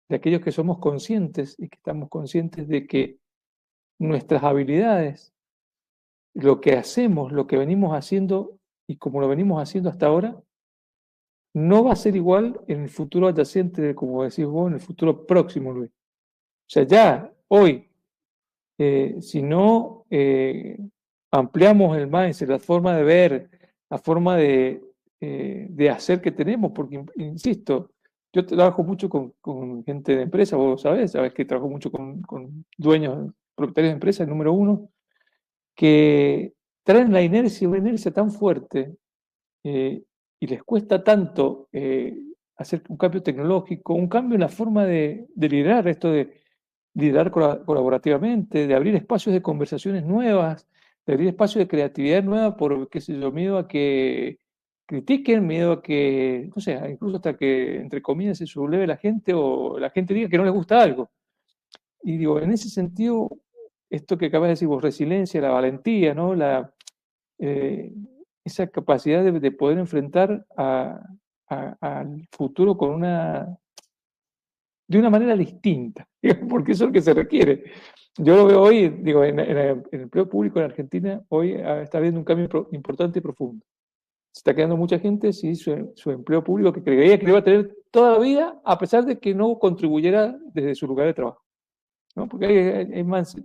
de aquellos que somos conscientes y que estamos conscientes de que nuestras habilidades, lo que hacemos, lo que venimos haciendo y como lo venimos haciendo hasta ahora, no va a ser igual en el futuro adyacente, como decís vos, en el futuro próximo, Luis. O sea, ya hoy, si no ampliamos el mindset, la forma de ver, la forma de hacer que tenemos, porque, insisto, yo trabajo mucho con gente de empresa, vos sabés que trabajo mucho con dueños, propietarios de empresas, el número uno, que traen la inercia, una inercia tan fuerte eh, y les cuesta tanto hacer un cambio tecnológico, un cambio en la forma de liderar, esto de liderar colaborativamente, de abrir espacios de conversaciones nuevas, de abrir espacios de creatividad nueva por, qué sé yo, miedo a que critiquen, miedo a que, no sé, incluso hasta que, entre comillas, se subleve la gente o la gente diga que no les gusta algo. Y digo, en ese sentido, esto que acabas de decir vos, resiliencia, la valentía, ¿no? Eh, esa capacidad de poder enfrentar al futuro de una manera distinta, porque eso es lo que se requiere. Yo lo veo hoy, digo, en el empleo público en Argentina, hoy está habiendo un cambio importante y profundo. Se está quedando mucha gente sin su empleo público que creía que lo iba a tener toda la vida, a pesar de que no contribuyera desde su lugar de trabajo, ¿no? Porque hay más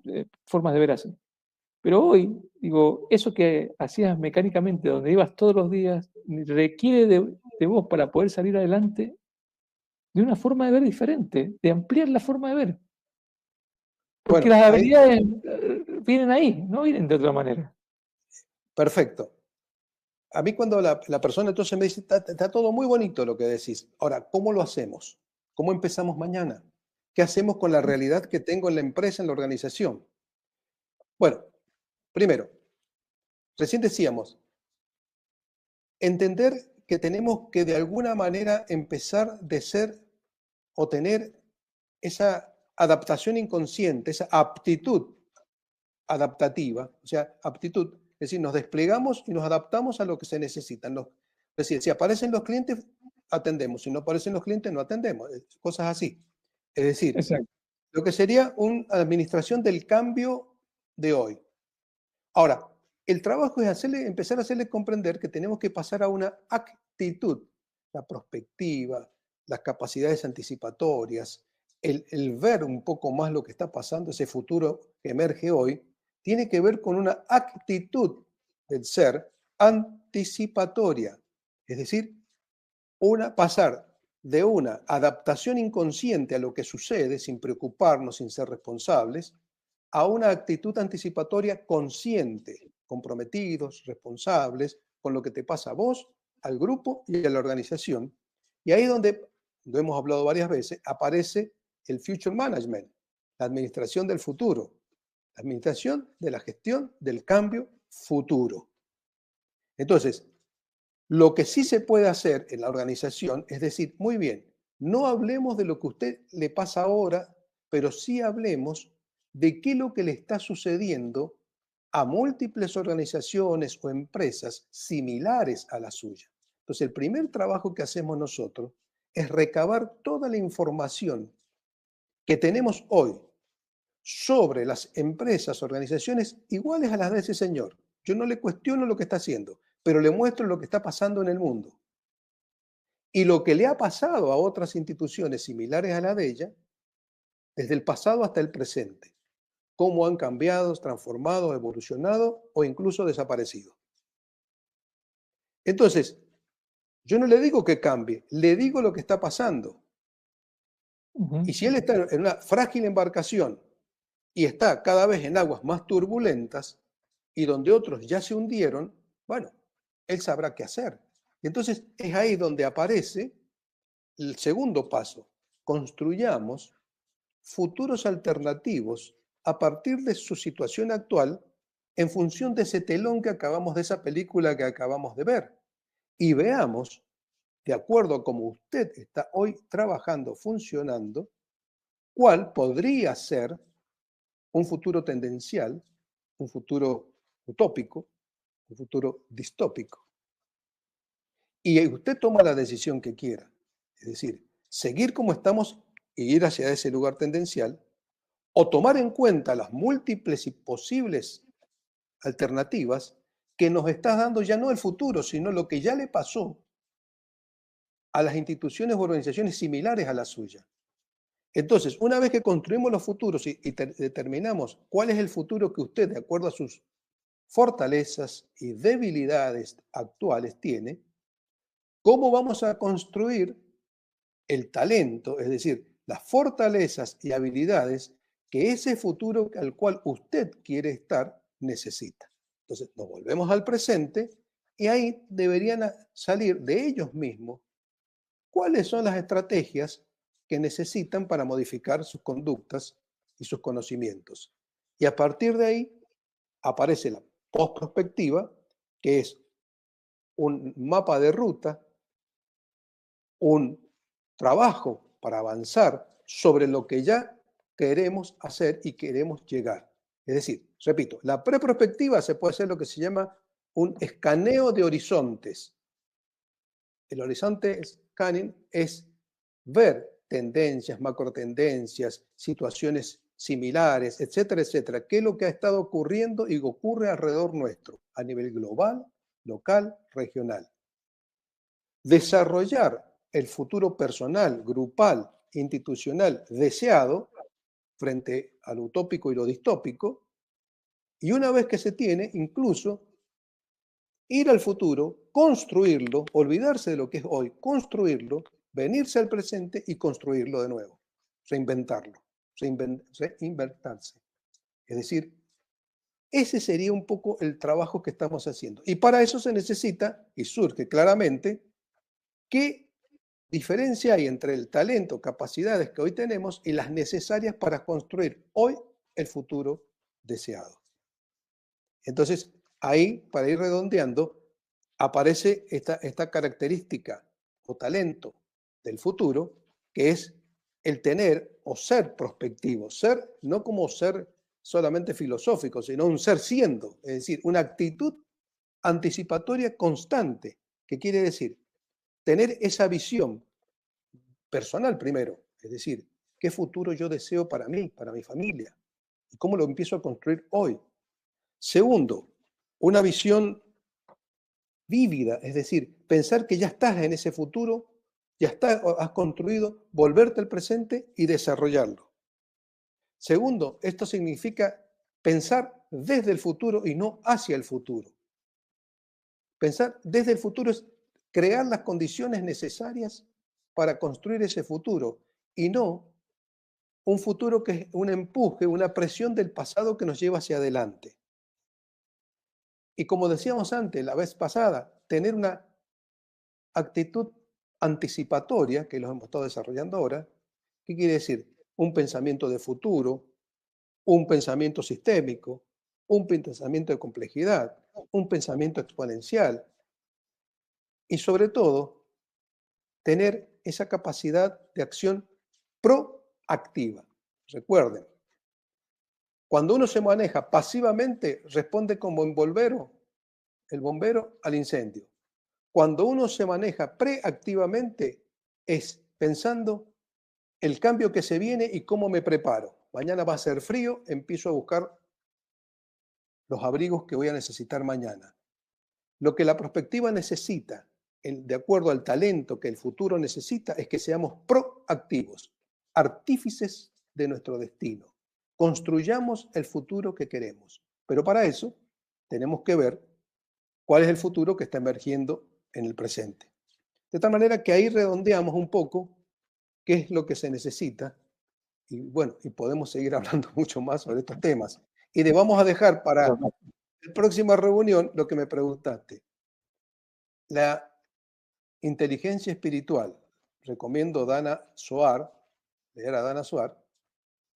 formas de ver así. Pero hoy, digo, eso que hacías mecánicamente, donde ibas todos los días, requiere de vos para poder salir adelante de una forma de ver diferente, de ampliar la forma de ver. Porque Bueno, las ahí, habilidades vienen ahí, no vienen de otra manera. perfecto. A mí cuando la persona entonces me dice, está todo muy bonito lo que decís. Ahora, ¿cómo lo hacemos? ¿Cómo empezamos mañana? ¿Qué hacemos con la realidad que tengo en la empresa, en la organización? Bueno, primero, recién decíamos, entender que tenemos que de alguna manera empezar de ser o tener esa adaptación inconsciente, esa aptitud adaptativa, o sea, aptitud, es decir, nos desplegamos y nos adaptamos a lo que se necesita. Es decir, si aparecen los clientes, atendemos, si no aparecen los clientes, no atendemos, cosas así. Es decir, Exacto. Lo que sería una administración del cambio de hoy. Ahora, el trabajo es empezar a hacerle comprender que tenemos que pasar a una actitud, la prospectiva, las capacidades anticipatorias, el ver un poco más lo que está pasando, ese futuro que emerge hoy, tiene que ver con una actitud del ser anticipatoria. Es decir, pasar de una adaptación inconsciente a lo que sucede sin preocuparnos, sin ser responsables, a una actitud anticipatoria consciente, comprometidos, responsables con lo que te pasa a vos, al grupo y a la organización. Y ahí es donde, lo hemos hablado varias veces, aparece el Future Management, la administración del futuro, la administración de la gestión del cambio futuro. Entonces, lo que sí se puede hacer en la organización es decir, muy bien, no hablemos de lo que a usted le pasa ahora, pero sí hablemos de qué es lo que le está sucediendo a múltiples organizaciones o empresas similares a la suya. Entonces, el primer trabajo que hacemos nosotros es recabar toda la información que tenemos hoy sobre las empresas, organizaciones iguales a las de ese señor. Yo no le cuestiono lo que está haciendo, pero le muestro lo que está pasando en el mundo. Y lo que le ha pasado a otras instituciones similares a la de ella, desde el pasado hasta el presente. Cómo han cambiado, transformado, evolucionado o incluso desaparecido. Entonces, yo no le digo que cambie, le digo lo que está pasando. Ujú. Y si él está en una frágil embarcación y está cada vez en aguas más turbulentas y donde otros ya se hundieron, bueno, él sabrá qué hacer. Entonces es ahí donde aparece el segundo paso. Construyamos futuros alternativos a partir de su situación actual en función de ese telón que acabamos, de esa película que acabamos de ver. Y veamos, de acuerdo a cómo usted está hoy trabajando, funcionando, cuál podría ser un futuro tendencial, un futuro utópico, un futuro distópico. Y usted toma la decisión que quiera. Es decir, seguir como estamos e ir hacia ese lugar tendencial, o tomar en cuenta las múltiples y posibles alternativas que nos está dando ya no el futuro, sino lo que ya le pasó a las instituciones o organizaciones similares a la suya. Entonces, una vez que construimos los futuros y determinamos cuál es el futuro que usted, de acuerdo a sus fortalezas y debilidades actuales, tiene, ¿cómo vamos a construir el talento, es decir, las fortalezas y habilidades que ese futuro al cual usted quiere estar necesita? Entonces, nos volvemos al presente y ahí deberían salir de ellos mismos cuáles son las estrategias que necesitan para modificar sus conductas y sus conocimientos. Y a partir de ahí aparece la postprospectiva, que es un mapa de ruta, un trabajo para avanzar sobre lo que ya queremos hacer y queremos llegar. Es decir, repito, la preprospectiva se puede hacer lo que se llama un escaneo de horizontes. El horizonte scanning es ver tendencias, macrotendencias, situaciones similares, etcétera, etcétera. ¿Qué es lo que ha estado ocurriendo y ocurre alrededor nuestro a nivel global, local, regional? Desarrollar el futuro personal, grupal, institucional deseado frente al utópico y lo distópico, y una vez que se tiene, incluso ir al futuro, construirlo, olvidarse de lo que es hoy, construirlo, venirse al presente y construirlo de nuevo, reinventarlo, reinventarse. Es decir, ese sería un poco el trabajo que estamos haciendo. Y para eso se necesita, y surge claramente, qué diferencia hay entre el talento, capacidades que hoy tenemos y las necesarias para construir hoy el futuro deseado. Entonces, ahí, para ir redondeando, aparece esta característica o talento del futuro, que es el tener o ser prospectivo, ser no como ser solamente filosófico, sino un ser siendo, es decir, una actitud anticipatoria constante, que quiere decir tener esa visión personal primero, es decir, qué futuro yo deseo para mí, para mi familia, y cómo lo empiezo a construir hoy. Segundo, una visión vívida, es decir, pensar que ya estás en ese futuro, ya estás, has construido, volverte al presente y desarrollarlo. Segundo, esto significa pensar desde el futuro y no hacia el futuro. Pensar desde el futuro es crear las condiciones necesarias para construir ese futuro y no un futuro que es un empuje, una presión del pasado que nos lleva hacia adelante. Y como decíamos antes, la vez pasada, tener una actitud anticipatoria, que lo hemos estado desarrollando ahora, ¿qué quiere decir? Un pensamiento de futuro, un pensamiento sistémico, un pensamiento de complejidad, un pensamiento exponencial y sobre todo tener esa capacidad de acción proactiva. Recuerden, cuando uno se maneja pasivamente, responde como el bombero al incendio. Cuando uno se maneja preactivamente, es pensando el cambio que se viene y cómo me preparo. Mañana va a ser frío, empiezo a buscar los abrigos que voy a necesitar mañana. Lo que la prospectiva necesita, de acuerdo al talento que el futuro necesita, es que seamos proactivos, artífices de nuestro destino. Construyamos el futuro que queremos. Pero para eso tenemos que ver cuál es el futuro que está emergiendo en el presente. De tal manera que ahí redondeamos un poco qué es lo que se necesita y bueno, y podemos seguir hablando mucho más sobre estos temas. Y vamos a dejar para la próxima reunión lo que me preguntaste. La inteligencia espiritual. Recomiendo Dana Soar, leer a Dana Soar,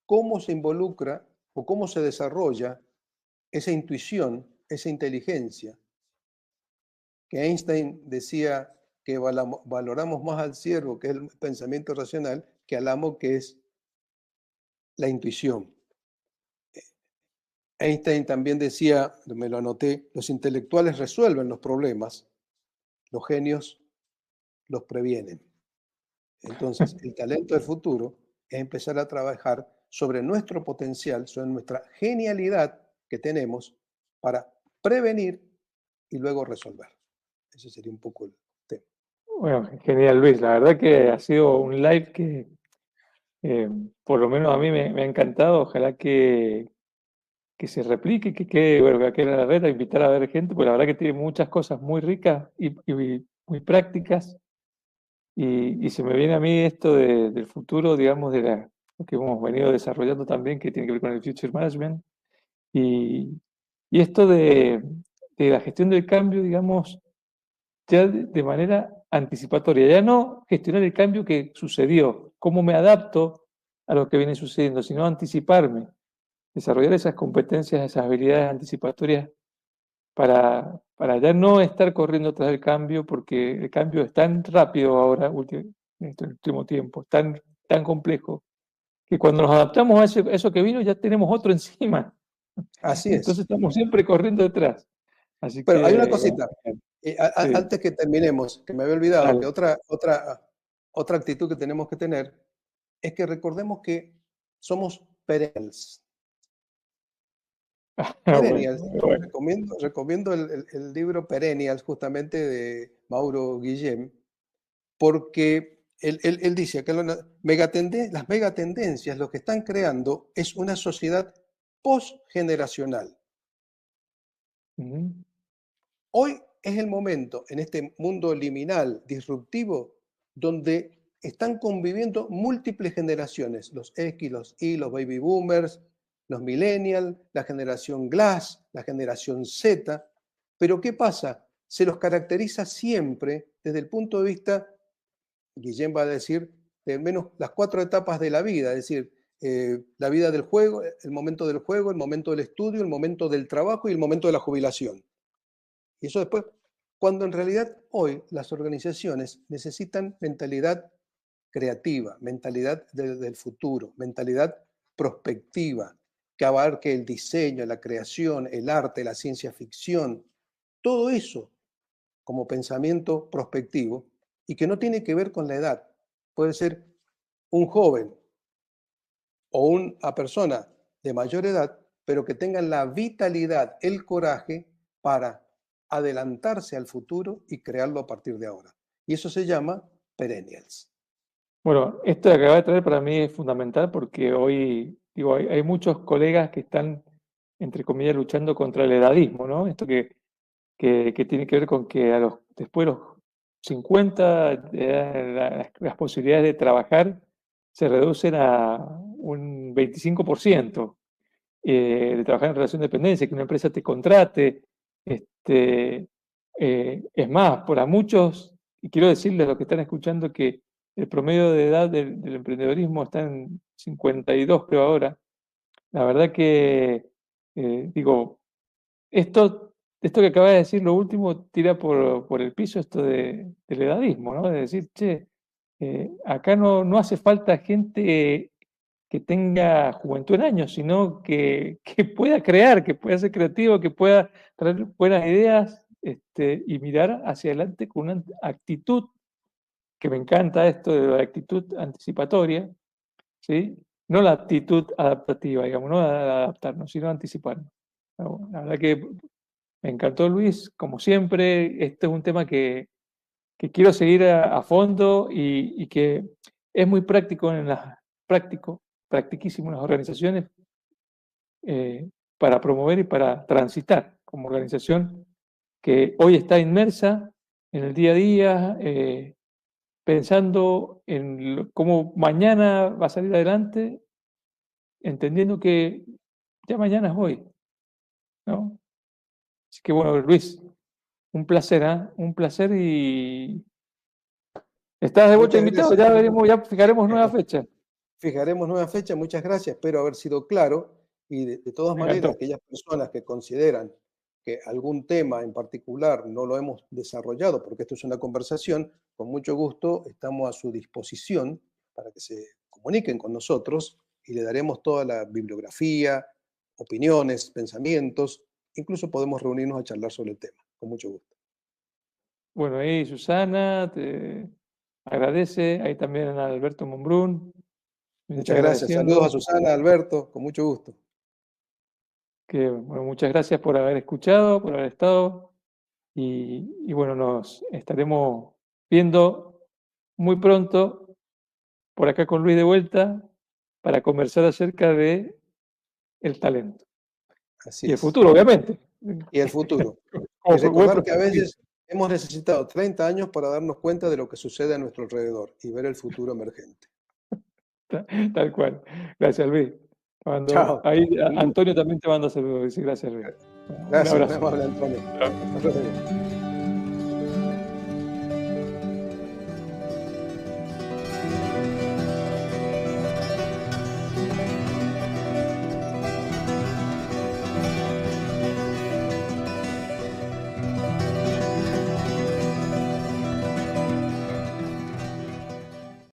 cómo se involucra o cómo se desarrolla esa intuición, esa inteligencia, que Einstein decía que valoramos más al siervo, que es el pensamiento racional, que al amo, que es la intuición. Einstein también decía, me lo anoté, los intelectuales resuelven los problemas, los genios los previenen. Entonces, el talento del futuro es empezar a trabajar sobre nuestro potencial, sobre nuestra genialidad que tenemos para prevenir y luego resolver. Ese sería un poco el tema. Bueno, genial, Luis. La verdad que ha sido un live que, por lo menos a mí me ha encantado. Ojalá que se replique, bueno, que quede en la red, a invitar a ver gente, pues la verdad que tiene muchas cosas muy ricas y muy prácticas. Y se me viene a mí esto del futuro, digamos, lo que hemos venido desarrollando también, que tiene que ver con el Future Management. Y, y esto de la gestión del cambio, digamos, ya de manera anticipatoria, ya no gestionar el cambio que sucedió, cómo me adapto a lo que viene sucediendo, sino anticiparme, desarrollar esas competencias, esas habilidades anticipatorias para ya no estar corriendo tras el cambio, porque el cambio es tan rápido ahora, en este último tiempo, tan complejo, que cuando nos adaptamos a eso que vino, ya tenemos otro encima. Así Entonces es. estamos siempre corriendo detrás. Así Pero hay una que, bueno, cosita, sí, antes que terminemos, que me había olvidado, que dale. otra actitud que tenemos que tener es que recordemos que somos perennials. Bueno, Perennials. bueno. Recomiendo el libro Perennials, justamente de Mauro Guillem, porque él dice que las megatendencias lo que están creando es una sociedad postgeneracional. Ujú. Hoy es el momento, en este mundo liminal, disruptivo, donde están conviviendo múltiples generaciones, los X, los Y, los baby boomers, los millennials, la generación Glass, la generación Z. Pero ¿qué pasa? Se los caracteriza siempre desde el punto de vista, Guillén va a decir, de al menos las 4 etapas de la vida, es decir, la vida del juego, el momento del estudio, el momento del trabajo y el momento de la jubilación. Y eso después, cuando en realidad hoy las organizaciones necesitan mentalidad creativa, mentalidad del futuro, mentalidad prospectiva, que abarque el diseño, la creación, el arte, la ciencia ficción, todo eso como pensamiento prospectivo y que no tiene que ver con la edad. Puede ser un joven o una persona de mayor edad, pero que tengan la vitalidad, el coraje para adelantarse al futuro y crearlo a partir de ahora. Y eso se llama perennials. Bueno, esto que acaba de traer para mí es fundamental porque hoy, digo, hay muchos colegas que están, entre comillas, luchando contra el edadismo, ¿no? Esto que tiene que ver con que después de los 50 las posibilidades de trabajar se reducen a un 25%, de trabajar en relación de dependencia, que una empresa te contrate. Este, es más, para muchos, y quiero decirles a los que están escuchando que el promedio de edad del emprendedorismo está en 52, creo ahora. La verdad que, digo, esto que acabas de decir, lo último, tira por el piso esto del edadismo, ¿no? De decir, che, acá no hace falta gente que tenga juventud en años, sino que pueda crear, que pueda ser creativo, que pueda traer buenas ideas, y mirar hacia adelante con una actitud, que me encanta esto de la actitud anticipatoria, ¿sí? No la actitud adaptativa, digamos, no adaptarnos, sino anticiparnos. La verdad que me encantó, Luis, como siempre. Este es un tema que quiero seguir a fondo y que es muy práctico practiquísimo en las organizaciones, para promover y para transitar como organización que hoy está inmersa en el día a día, pensando en cómo mañana va a salir adelante, entendiendo que ya mañana es hoy, ¿no? Así que bueno, Luis, un placer, ¿eh? Un placer, y estás de vuelta Muchas invitado, gracias. ya veremos, ya fijaremos nueva fecha. Fijaremos nueva fecha. Muchas gracias. Espero haber sido claro. Y de todas Me maneras, encantó. aquellas personas que consideran que algún tema en particular no lo hemos desarrollado, porque esto es una conversación, con mucho gusto estamos a su disposición para que se comuniquen con nosotros y le daremos toda la bibliografía, opiniones, pensamientos. Incluso podemos reunirnos a charlar sobre el tema, con mucho gusto. Bueno, ahí Susana te agradece, ahí también a Alberto Monbrún, me está Muchas gracias. Saludos a agradeciendo. Susana, Alberto, con mucho gusto. Que, bueno, muchas gracias por haber escuchado, por haber estado, y bueno, nos estaremos viendo muy pronto por acá con Luis de vuelta para conversar acerca de el talento Así y el es. futuro, obviamente. Y el futuro. Y Como buen recordar que a profesionista. veces hemos necesitado 30 años para darnos cuenta de lo que sucede a nuestro alrededor y ver el futuro emergente. Tal cual. Gracias, Luis. Cuando Chao. ahí Un gusto. Antonio también te manda saludos. Dice gracias, Luis. Un Gracias, muy abrazo. amable, Antonio. Chao. Hasta luego.